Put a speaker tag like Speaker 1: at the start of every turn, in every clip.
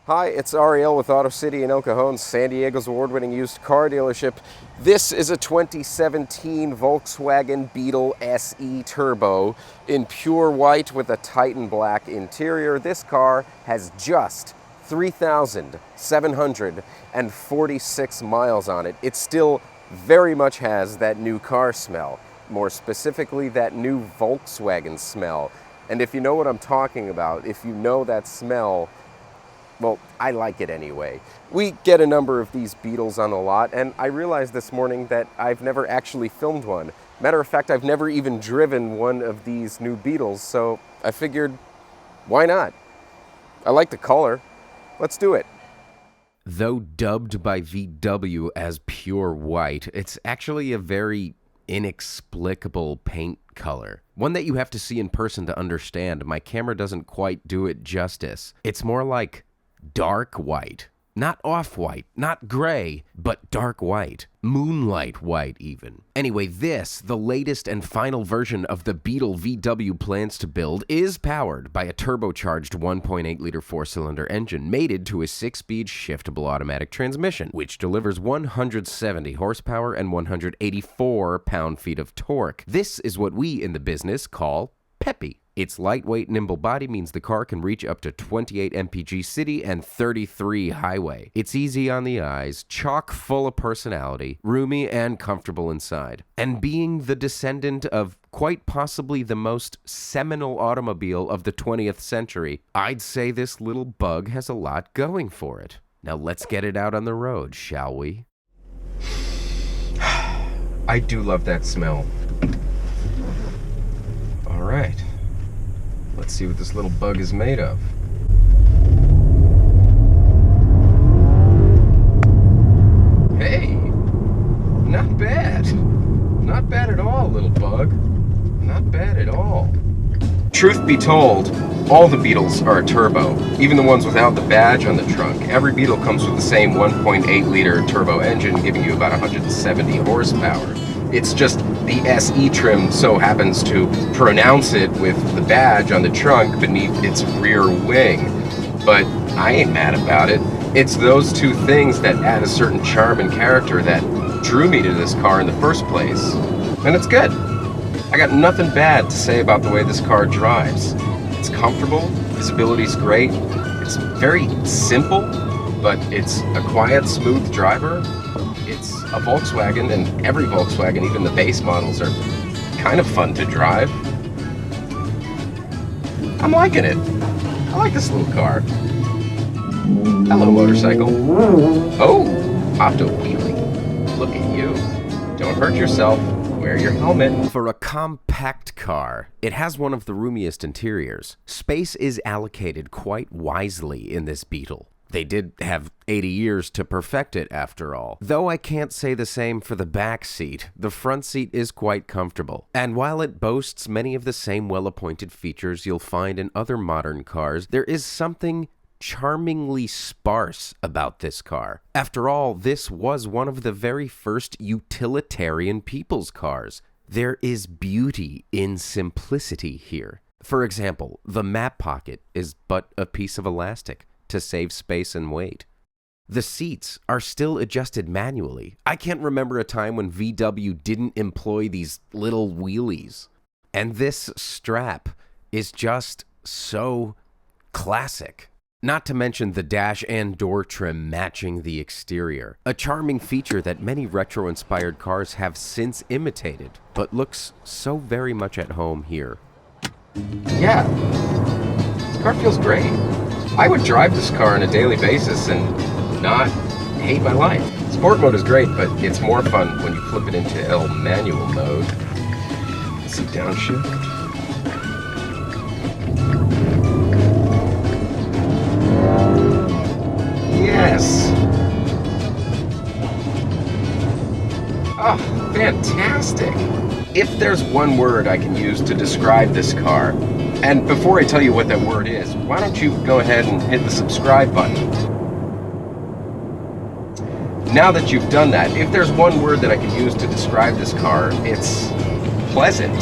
Speaker 1: Hi, it's Ariel with Auto City in El Cajon, San Diego's award-winning used car dealership. This is a 2017 Volkswagen Beetle SE Turbo in pure white with a Titan black interior. This car has just 3,746 miles on it. It still very much has that new car smell, more specifically that new Volkswagen smell. And if you know what I'm talking about, if you know that smell, well, I like it anyway. We get a number of these Beetles on the lot, and I realized this morning that I've never actually filmed one. Matter of fact, I've never even driven one of these new Beetles, so I figured, why not? I like the color. Let's do it. Though dubbed by VW as pure white, it's actually a very inexplicable paint color. One that you have to see in person to understand. My camera doesn't quite do it justice. It's more like dark white. Not off-white, not gray, but dark white. Moonlight white, even. Anyway, this, the latest and final version of the Beetle VW plans to build, is powered by a turbocharged 1.8-liter four-cylinder engine mated to a 6-speed shiftable automatic transmission, which delivers 170 horsepower and 184 pound-feet of torque. This is what we in the business call peppy. Its lightweight, nimble body means the car can reach up to 28 mpg city and 33 highway. It's easy on the eyes, chock full of personality, roomy and comfortable inside. And being the descendant of quite possibly the most seminal automobile of the 20th century, I'd say this little bug has a lot going for it. Now let's get it out on the road, shall we? I do love that smell. All right. Let's see what this little bug is made of. Hey, not bad. Not bad at all, little bug. Not bad at all. Truth be told, all the Beetles are a turbo, even the ones without the badge on the trunk. Every Beetle comes with the same 1.8-liter turbo engine, giving you about 170 horsepower. It's just the SE trim so happens to pronounce it with the badge on the trunk beneath its rear wing. But I ain't mad about it. It's those two things that add a certain charm and character that drew me to this car in the first place. And it's good. I got nothing bad to say about the way this car drives. It's comfortable, visibility's great, it's very simple, but it's a quiet, smooth driver. It's a Volkswagen, and every Volkswagen, even the base models, are kind of fun to drive. I'm liking it. I like this little car. Hello, motorcycle. Oh, popped a wheelie. Look at you. Don't hurt yourself. Wear your helmet. For a compact car, it has one of the roomiest interiors. Space is allocated quite wisely in this Beetle. They did have 80 years to perfect it, after all. Though I can't say the same for the back seat, the front seat is quite comfortable. And while it boasts many of the same well-appointed features you'll find in other modern cars, there is something charmingly sparse about this car. After all, this was one of the very first utilitarian people's cars. There is beauty in simplicity here. For example, the map pocket is but a piece of elastic to save space and weight. The seats are still adjusted manually. I can't remember a time when VW didn't employ these little wheelies. And this strap is just so classic. Not to mention the dash and door trim matching the exterior. A charming feature that many retro-inspired cars have since imitated, but looks so very much at home here. Yeah, this car feels great. I would drive this car on a daily basis and not hate my life. Sport mode is great, but it's more fun when you flip it into L manual mode. See, downshift. Yes! Oh, fantastic! If there's one word I can use to describe this car, and before I tell you what that word is, why don't you go ahead and hit the subscribe button. Now that you've done that, if there's one word that I can use to describe this car, it's pleasant.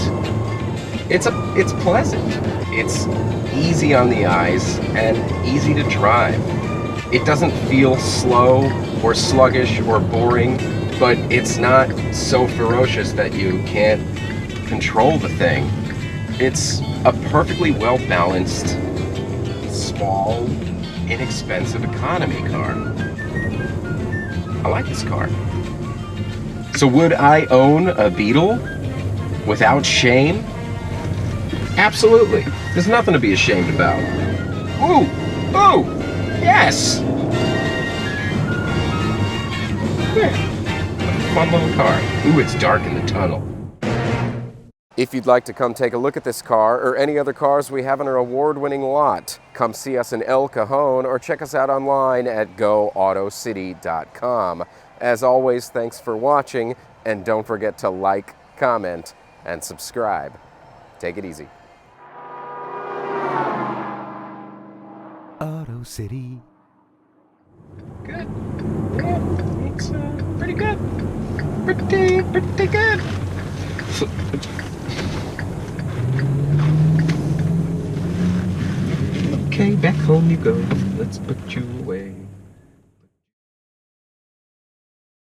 Speaker 1: It's pleasant. It's easy on the eyes and easy to drive. It doesn't feel slow or sluggish or boring, but it's not so ferocious that you can't control the thing. It's a perfectly well-balanced, small, inexpensive economy car. I like this car. So would I own a Beetle without shame? Absolutely. There's nothing to be ashamed about. Ooh! Ooh! Yes! Yeah. Fun little car. Ooh, it's dark in the tunnel. If you'd like to come take a look at this car or any other cars we have in our award-winning lot, come see us in El Cajon or check us out online at GoAutoCity.com. As always, thanks for watching, and don't forget to like, comment, and subscribe. Take it easy.
Speaker 2: Auto City.
Speaker 1: Good. Yeah, it's pretty good. Pretty good. Okay, back home you go. Let's put you away.